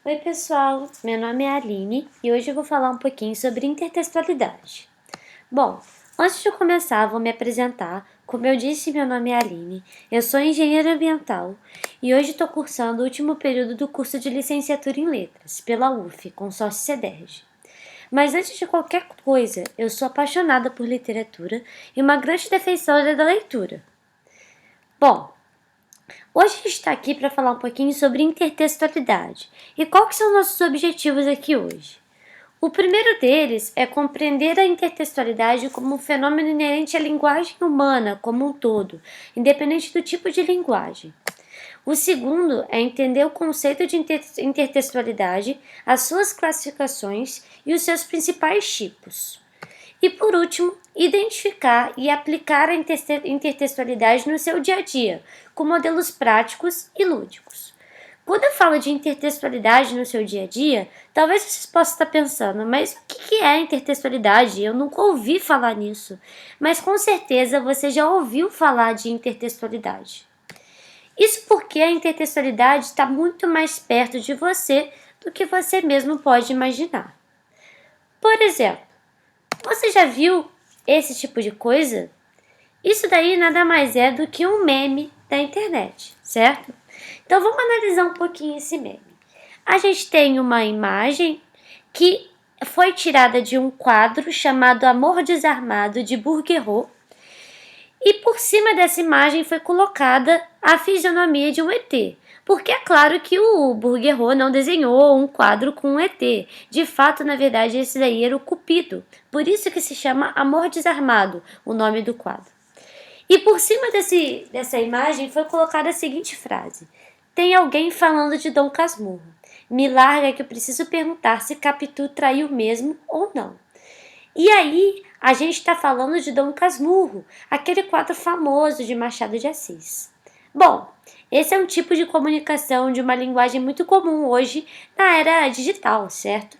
Oi pessoal, meu nome é Aline e hoje eu vou falar um pouquinho sobre intertextualidade. Bom, antes de começar, vou me apresentar. Como eu disse, meu nome é Aline, eu sou engenheira ambiental e hoje estou cursando o último período do curso de licenciatura em letras, pela UF, consórcio CEDERJ. Mas antes de qualquer coisa, eu sou apaixonada por literatura e uma grande defensora da leitura. Bom, hoje a gente está aqui para falar um pouquinho sobre intertextualidade. E quais que são nossos objetivos aqui hoje? O primeiro deles é compreender a intertextualidade como um fenômeno inerente à linguagem humana como um todo, independente do tipo de linguagem. O segundo é entender o conceito de intertextualidade, as suas classificações e os seus principais tipos. E por último, identificar e aplicar a intertextualidade no seu dia a dia, com modelos práticos e lúdicos. Quando eu falo de intertextualidade no seu dia a dia, talvez vocês possam estar pensando, mas o que é intertextualidade? Eu nunca ouvi falar nisso. Mas com certeza você já ouviu falar de intertextualidade. Isso porque a intertextualidade está muito mais perto de você do que você mesmo pode imaginar. Por exemplo, você já viu esse tipo de coisa? Isso daí nada mais é do que um meme da internet, certo? Então vamos analisar um pouquinho esse meme. A gente tem uma imagem que foi tirada de um quadro chamado Amor Desarmado, de Bouguereau, e por cima dessa imagem foi colocada a fisionomia de um ET. Porque é claro que o Bouguereau não desenhou um quadro com um ET. De fato, na verdade, esse daí era o Cupido. Por isso que se chama Amor Desarmado, o nome do quadro. E por cima dessa imagem foi colocada a seguinte frase: tem alguém falando de Dom Casmurro. Me larga que eu preciso perguntar se Capitu traiu mesmo ou não. E aí, a gente está falando de Dom Casmurro, aquele quadro famoso de Machado de Assis. Bom, esse é um tipo de comunicação de uma linguagem muito comum hoje na era digital, certo?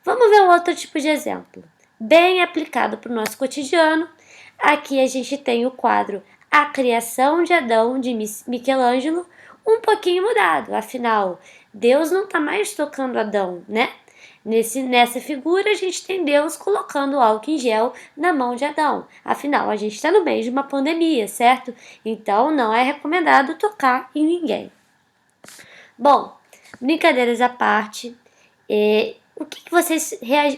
Vamos ver um outro tipo de exemplo, bem aplicado para o nosso cotidiano. Aqui a gente tem o quadro A Criação de Adão, de Michelangelo, um pouquinho mudado, afinal, Deus não está mais tocando Adão, né? Nessa figura, a gente tem Deus colocando álcool em gel na mão de Adão. Afinal, a gente está no meio de uma pandemia, certo? Então, não é recomendado tocar em ninguém. Bom, brincadeiras à parte,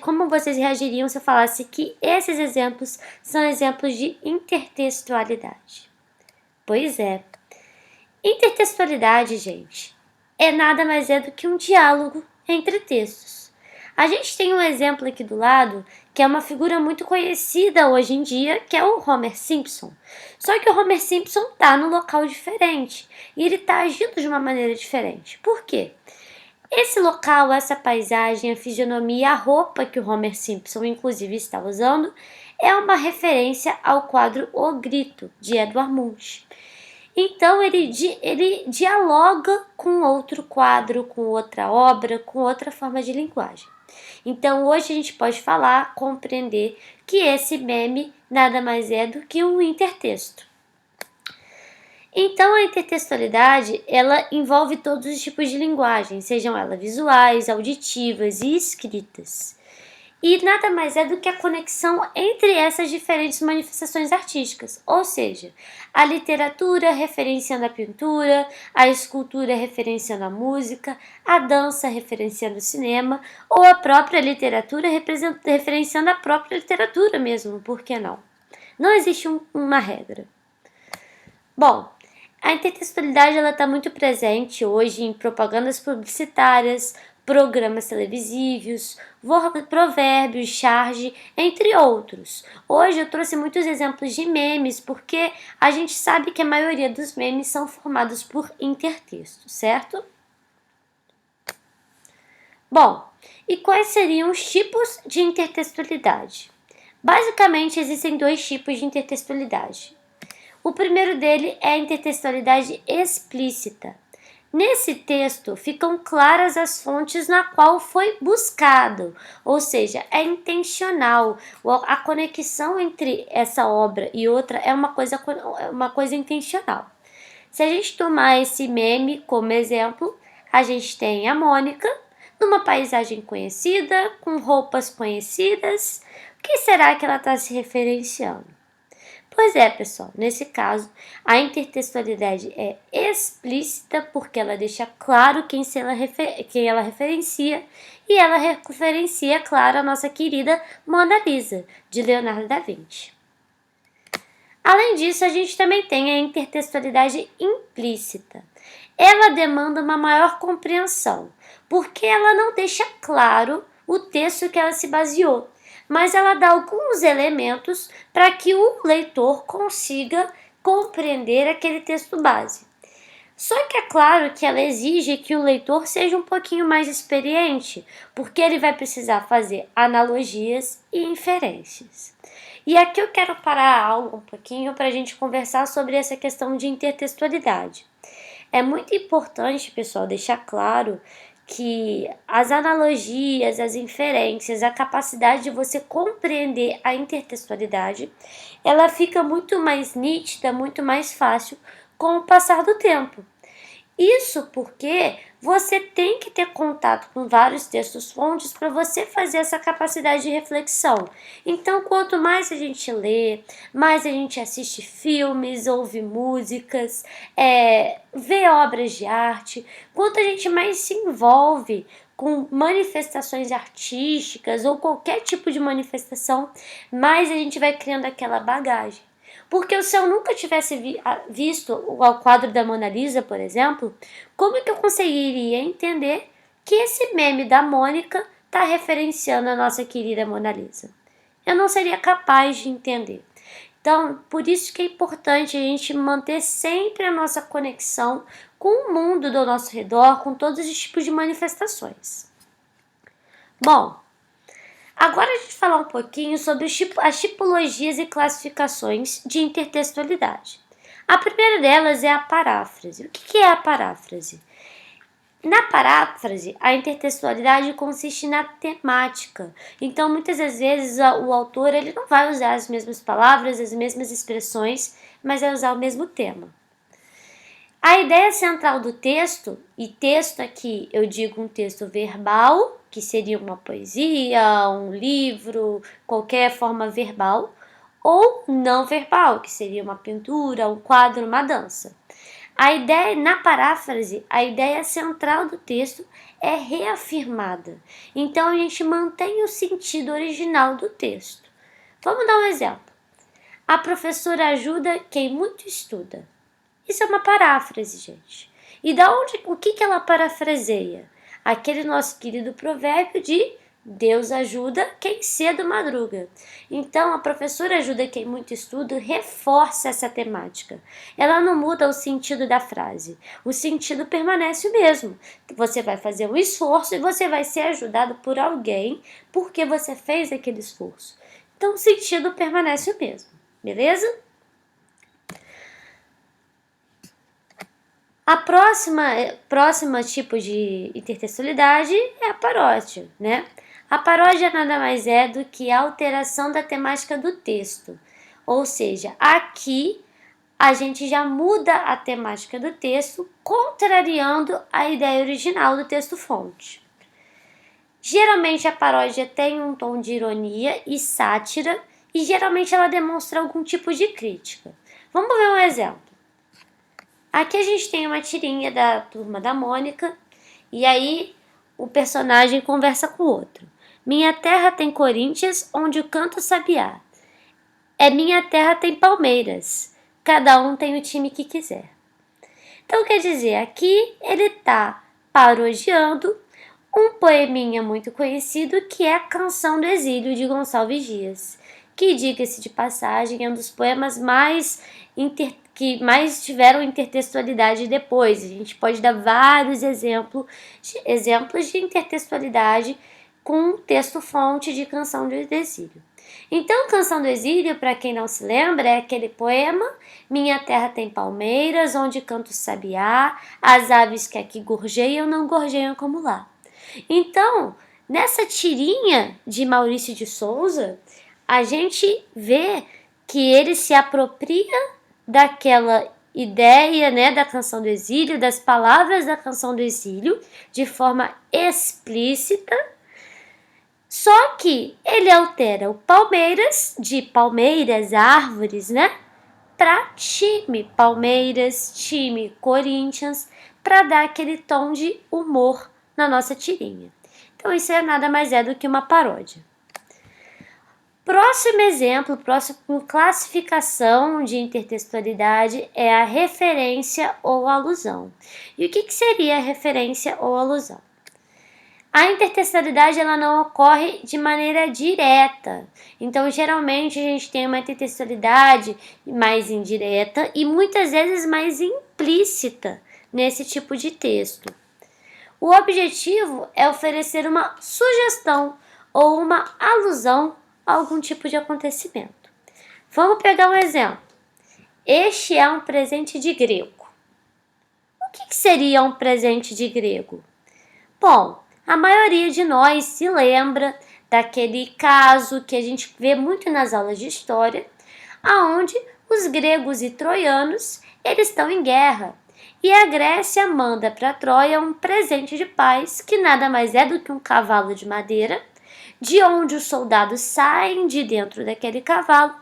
como vocês reagiriam se eu falasse que esses exemplos são exemplos de intertextualidade? Pois é, intertextualidade, gente, é nada mais é do que um diálogo entre textos. A gente tem um exemplo aqui do lado, que é uma figura muito conhecida hoje em dia, que é o Homer Simpson. Só que o Homer Simpson está num local diferente e ele está agindo de uma maneira diferente. Por quê? Esse local, essa paisagem, a fisionomia, a roupa que o Homer Simpson inclusive está usando é uma referência ao quadro O Grito, de Edvard Munch. Então ele dialoga com outro quadro, com outra obra, com outra forma de linguagem. Então hoje a gente pode falar, compreender que esse meme nada mais é do que um intertexto. Então a intertextualidade, ela envolve todos os tipos de linguagem, sejam elas visuais, auditivas e escritas. E nada mais é do que a conexão entre essas diferentes manifestações artísticas, ou seja, a literatura referenciando a pintura, a escultura referenciando a música, a dança referenciando o cinema, ou a própria literatura referenciando a própria literatura mesmo, por que não? Não existe uma regra. Bom, a intertextualidade está muito presente hoje em propagandas publicitárias, programas televisivos, provérbios, charge, entre outros. Hoje eu trouxe muitos exemplos de memes, porque a gente sabe que a maioria dos memes são formados por intertexto, certo? Bom, e quais seriam os tipos de intertextualidade? Basicamente, existem dois tipos de intertextualidade. O primeiro dele é a intertextualidade explícita. Nesse texto ficam claras as fontes na qual foi buscado, ou seja, é intencional. A conexão entre essa obra e outra é uma coisa intencional. Se a gente tomar esse meme como exemplo, a gente tem a Mônica, numa paisagem conhecida, com roupas conhecidas. O que será que ela está se referenciando? Pois é, pessoal, nesse caso, a intertextualidade é explícita porque ela deixa claro quem ela referencia, e ela referencia, claro, a nossa querida Mona Lisa, de Leonardo da Vinci. Além disso, a gente também tem a intertextualidade implícita. Ela demanda uma maior compreensão, porque ela não deixa claro o texto que ela se baseou, mas ela dá alguns elementos para que o leitor consiga compreender aquele texto base. Só que é claro que ela exige que o leitor seja um pouquinho mais experiente, porque ele vai precisar fazer analogias e inferências. E aqui eu quero parar a aula um pouquinho para a gente conversar sobre essa questão de intertextualidade. É muito importante, pessoal, deixar claro que as analogias, as inferências, a capacidade de você compreender a intertextualidade, ela fica muito mais nítida, muito mais fácil com o passar do tempo. Isso porque você tem que ter contato com vários textos-fontes para você fazer essa capacidade de reflexão. Então, quanto mais a gente lê, mais a gente assiste filmes, ouve músicas, vê obras de arte, quanto a gente mais se envolve com manifestações artísticas ou qualquer tipo de manifestação, mais a gente vai criando aquela bagagem. Porque se eu nunca tivesse visto o quadro da Mona Lisa, por exemplo, como que eu conseguiria entender que esse meme da Mônica está referenciando a nossa querida Mona Lisa? Eu não seria capaz de entender. Então, por isso que é importante a gente manter sempre a nossa conexão com o mundo do nosso redor, com todos os tipos de manifestações. Bom, agora a gente falar um pouquinho sobre as tipologias e classificações de intertextualidade. A primeira delas é a paráfrase. O que é a paráfrase? Na paráfrase, a intertextualidade consiste na temática. Então, muitas das vezes, o autor ele não vai usar as mesmas palavras, as mesmas expressões, mas vai usar o mesmo tema. A ideia central do texto, e texto aqui eu digo um texto verbal, que seria uma poesia, um livro, qualquer forma verbal, ou não verbal, que seria uma pintura, um quadro, uma dança. A ideia, na paráfrase, a ideia central do texto é reafirmada. Então a gente mantém o sentido original do texto. Vamos dar um exemplo. A professora ajuda quem muito estuda. Isso é uma paráfrase, gente. E o que ela parafraseia? Aquele nosso querido provérbio de Deus ajuda quem cedo madruga. Então, a professora ajuda quem muito estuda, reforça essa temática. Ela não muda o sentido da frase. O sentido permanece o mesmo. Você vai fazer um esforço e você vai ser ajudado por alguém porque você fez aquele esforço. Então, o sentido permanece o mesmo. Beleza? A próxima tipo de intertextualidade é a paródia, né? A paródia nada mais é do que a alteração da temática do texto. Ou seja, aqui a gente já muda a temática do texto, contrariando a ideia original do texto-fonte. Geralmente a paródia tem um tom de ironia e sátira, e geralmente ela demonstra algum tipo de crítica. Vamos ver um exemplo. Aqui a gente tem uma tirinha da Turma da Mônica, e aí o personagem conversa com o outro. Minha terra tem Corinthians, onde o canto sabiá. Minha terra tem Palmeiras, cada um tem o time que quiser. Então quer dizer, aqui ele está parodiando um poeminha muito conhecido que é a Canção do Exílio de Gonçalves Dias, que, diga-se de passagem, é um dos poemas que mais tiveram intertextualidade depois. A gente pode dar vários exemplos de intertextualidade com texto-fonte de Canção do Exílio. Então, Canção do Exílio, para quem não se lembra, é aquele poema: minha terra tem palmeiras, onde canto o sabiá, as aves que aqui gorjeiam não gorjeiam como lá. Então, nessa tirinha de Maurício de Souza, a gente vê que ele se apropria daquela ideia, né, da Canção do Exílio, das palavras da Canção do Exílio, de forma explícita. Só que ele altera o Palmeiras, de Palmeiras, árvores, né? Para time Palmeiras, time Corinthians, para dar aquele tom de humor na nossa tirinha. Então isso é nada mais do que uma paródia. Próximo exemplo, próxima classificação de intertextualidade é a referência ou alusão. E o que seria a referência ou alusão? A intertextualidade ela não ocorre de maneira direta. Então, geralmente, a gente tem uma intertextualidade mais indireta e muitas vezes mais implícita nesse tipo de texto. O objetivo é oferecer uma sugestão ou uma alusão a algum tipo de acontecimento. Vamos pegar um exemplo. Este é um presente de grego. O que seria um presente de grego? Bom, a maioria de nós se lembra daquele caso que a gente vê muito nas aulas de história, aonde os gregos e troianos eles estão em guerra e a Grécia manda para Troia um presente de paz que nada mais é do que um cavalo de madeira, de onde os soldados saem de dentro daquele cavalo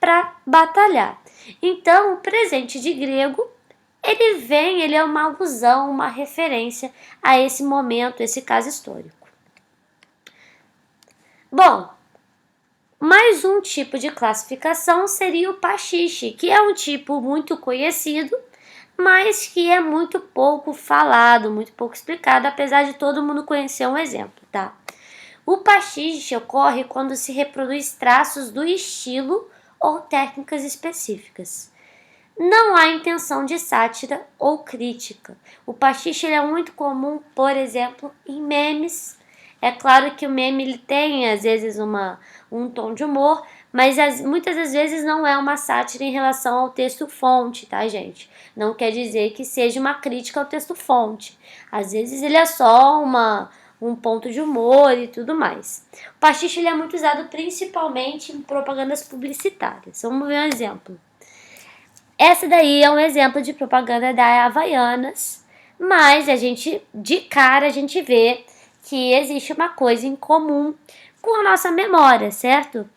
para batalhar. Então, o presente de grego ele é uma alusão, uma referência a esse momento, esse caso histórico. Bom, mais um tipo de classificação seria o pastiche, que é um tipo muito conhecido, mas que é muito pouco falado, muito pouco explicado, apesar de todo mundo conhecer um exemplo, tá? O pastiche ocorre quando se reproduz traços do estilo ou técnicas específicas. Não há intenção de sátira ou crítica. O pastiche é muito comum, por exemplo, em memes. É claro que o meme ele tem, às vezes, um tom de humor, mas muitas das vezes não é uma sátira em relação ao texto-fonte, tá, gente? Não quer dizer que seja uma crítica ao texto-fonte. Às vezes ele é só um ponto de humor e tudo mais. O pastiche ele é muito usado principalmente em propagandas publicitárias. Vamos ver um exemplo. Essa daí é um exemplo de propaganda da Havaianas, mas de cara a gente vê que existe uma coisa em comum com a nossa memória, certo?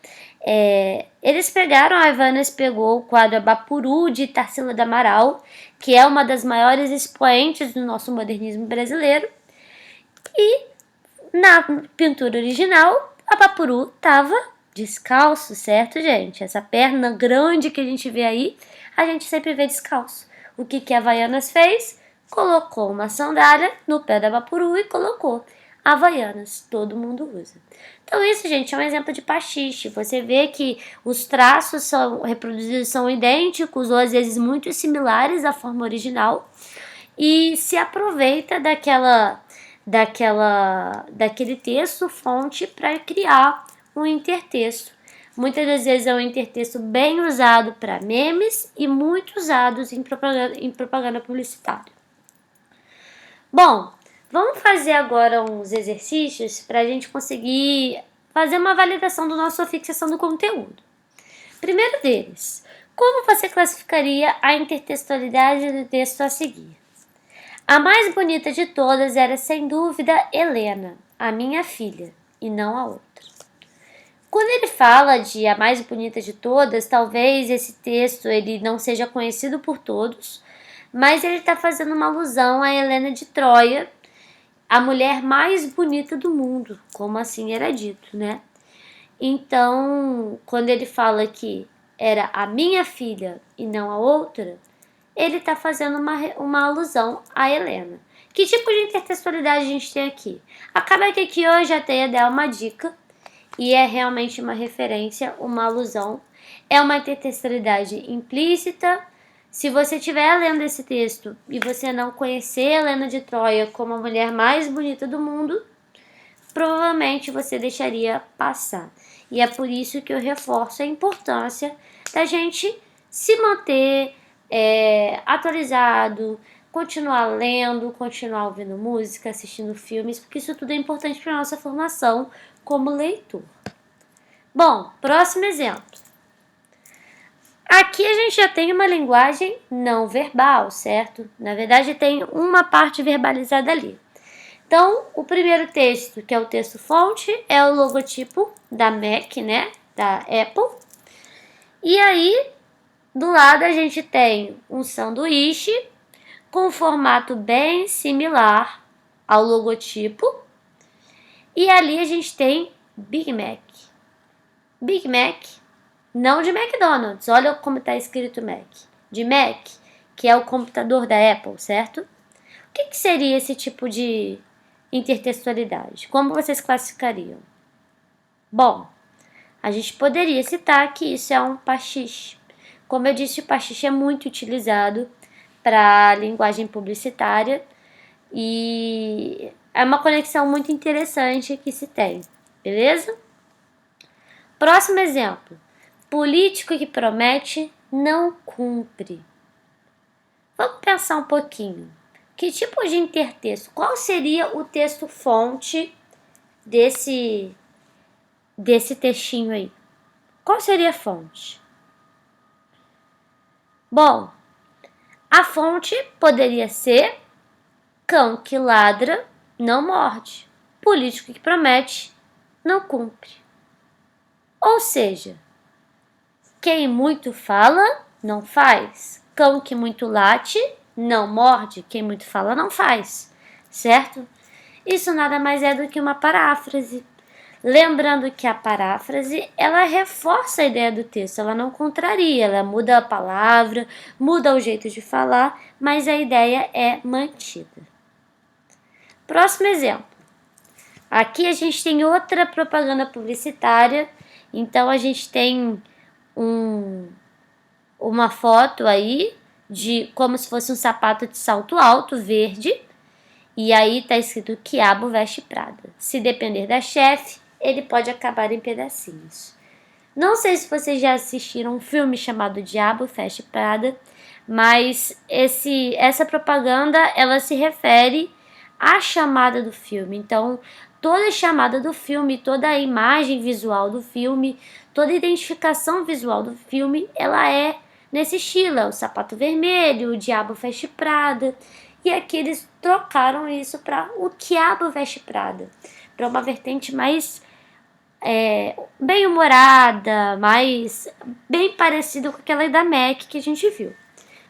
Eles pegaram, a Havaianas pegou o quadro Abapuru de Tarsila do Amaral, que é uma das maiores expoentes do nosso modernismo brasileiro, e na pintura original, Abapuru estava descalço, certo, gente? Essa perna grande que a gente vê aí, a gente sempre vê descalço. O que a Havaianas fez? Colocou uma sandália no pé da Abapuru e colocou Havaianas. Todo mundo usa. Então isso, gente, é um exemplo de pastiche. Você vê que os traços reproduzidos são idênticos ou às vezes muito similares à forma original e se aproveita daquele texto fonte para criar um intertexto. Muitas das vezes é um intertexto bem usado para memes e muito usados em propaganda publicitária. Bom, vamos fazer agora uns exercícios para a gente conseguir fazer uma validação da nossa fixação do conteúdo. Primeiro deles, como você classificaria a intertextualidade do texto a seguir? A mais bonita de todas era, sem dúvida, Helena, a minha filha, e não a outra. Quando ele fala de a mais bonita de todas, talvez esse texto ele não seja conhecido por todos, mas ele está fazendo uma alusão a Helena de Troia, a mulher mais bonita do mundo, como assim era dito, né? Então, quando ele fala que era a minha filha e não a outra, ele está fazendo uma alusão a Helena. Que tipo de intertextualidade a gente tem aqui? Acaba que aqui hoje a Teia dá uma dica, e é realmente uma referência, uma alusão. É uma intertextualidade implícita. Se você estiver lendo esse texto e você não conhecer Helena de Troia como a mulher mais bonita do mundo, provavelmente você deixaria passar. E é por isso que eu reforço a importância da gente se manter atualizado, continuar lendo, continuar ouvindo música, assistindo filmes, porque isso tudo é importante para a nossa formação como leitor. Bom, próximo exemplo. Aqui a gente já tem uma linguagem não verbal, certo? Na verdade, tem uma parte verbalizada ali. Então, o primeiro texto, que é o texto fonte, é o logotipo da Mac, né? Da Apple. E aí, do lado a gente tem um sanduíche com um formato bem similar ao logotipo. E ali a gente tem Big Mac. Big Mac, não de McDonald's, olha como está escrito Mac. De Mac, que é o computador da Apple, certo? O que seria esse tipo de intertextualidade? Como vocês classificariam? Bom, a gente poderia citar que isso é um pastiche. Como eu disse, o pastiche é muito utilizado para linguagem publicitária e é uma conexão muito interessante que se tem, beleza? Próximo exemplo. Político que promete não cumpre. Vamos pensar um pouquinho. Que tipo de intertexto? Qual seria o texto fonte desse textinho aí? Qual seria a fonte? Bom, a fonte poderia ser cão que ladra não morde, político que promete não cumpre. Ou seja, quem muito fala não faz, cão que muito late não morde, quem muito fala não faz, certo? Isso nada mais é do que uma paráfrase. Lembrando que a paráfrase, ela reforça a ideia do texto, ela não contraria, ela muda a palavra, muda o jeito de falar, mas a ideia é mantida. Próximo exemplo. Aqui a gente tem outra propaganda publicitária, então a gente tem uma foto aí de como se fosse um sapato de salto alto, verde, e aí tá escrito Quiabo veste Prada. Se depender da chefe, ele pode acabar em pedacinhos. Não sei se vocês já assistiram um filme chamado Diabo Veste Prada, mas essa propaganda ela se refere à chamada do filme. Então, toda a chamada do filme, toda a imagem visual do filme, toda a identificação visual do filme, ela é nesse estilo, o sapato vermelho, o Diabo Veste Prada. E aqui eles trocaram isso para o Quiabo Veste Prada, para uma vertente mais bem humorada, mais bem parecida com aquela da Mac que a gente viu. O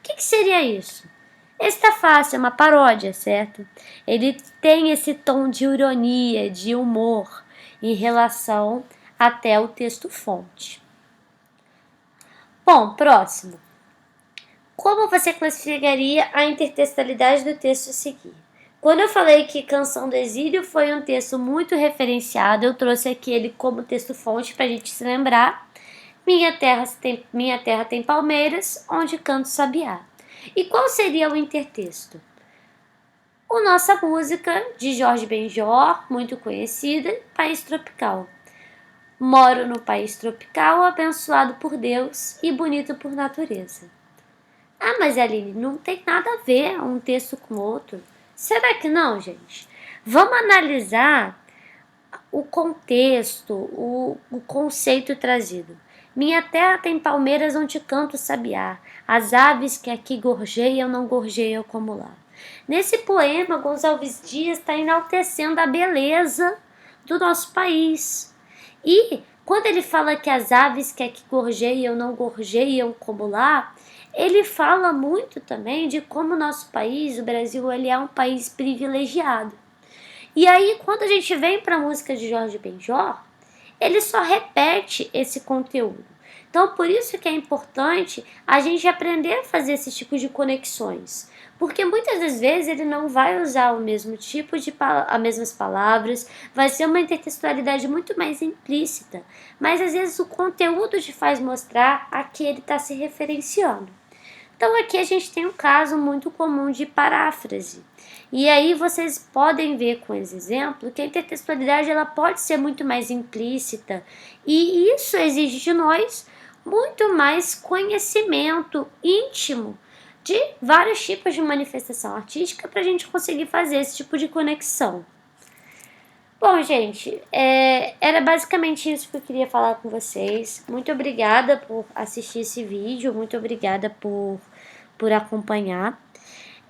que seria isso? Esse tá fácil, é uma paródia, certo? Ele tem esse tom de ironia, de humor em relação até o texto fonte. Bom, próximo. Como você classificaria a intertextualidade do texto a seguir? Quando eu falei que Canção do Exílio foi um texto muito referenciado, eu trouxe aqui ele como texto-fonte para a gente se lembrar. Minha terra tem palmeiras, onde canto sabiá. E qual seria o intertexto? A nossa música de Jorge Benjor, muito conhecida, País Tropical. Moro no país tropical, abençoado por Deus e bonito por natureza. Ah, mas Aline, não tem nada a ver um texto com o outro. Será que não, gente? Vamos analisar o contexto, o conceito trazido. Minha terra tem palmeiras onde canto sabiá. As aves que aqui gorjeiam não gorjeiam como lá. Nesse poema, Gonçalves Dias está enaltecendo a beleza do nosso país. E quando ele fala que as aves que aqui gorjeiam não gorjeiam como lá, ele fala muito também de como o nosso país, o Brasil, ele é um país privilegiado. E aí, quando a gente vem para a música de Jorge Benjor, ele só repete esse conteúdo. Então, por isso que é importante a gente aprender a fazer esse tipo de conexões. Porque muitas das vezes ele não vai usar o mesmo tipo de as mesmas palavras, vai ser uma intertextualidade muito mais implícita. Mas às vezes o conteúdo te faz mostrar a que ele está se referenciando. Então aqui a gente tem um caso muito comum de paráfrase. E aí vocês podem ver com esse exemplo que a intertextualidade ela pode ser muito mais implícita e isso exige de nós muito mais conhecimento íntimo de vários tipos de manifestação artística para a gente conseguir fazer esse tipo de conexão. Bom, gente, era basicamente isso que eu queria falar com vocês. Muito obrigada por assistir esse vídeo, muito obrigada por acompanhar.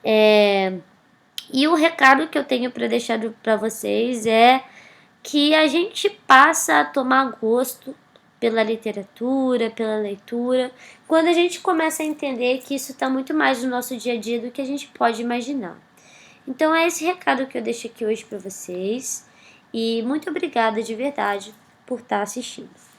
E o recado que eu tenho para deixar para vocês é que a gente passa a tomar gosto pela literatura, pela leitura, quando a gente começa a entender que isso está muito mais no nosso dia a dia do que a gente pode imaginar. Então é esse recado que eu deixo aqui hoje para vocês e muito obrigada de verdade por estar assistindo.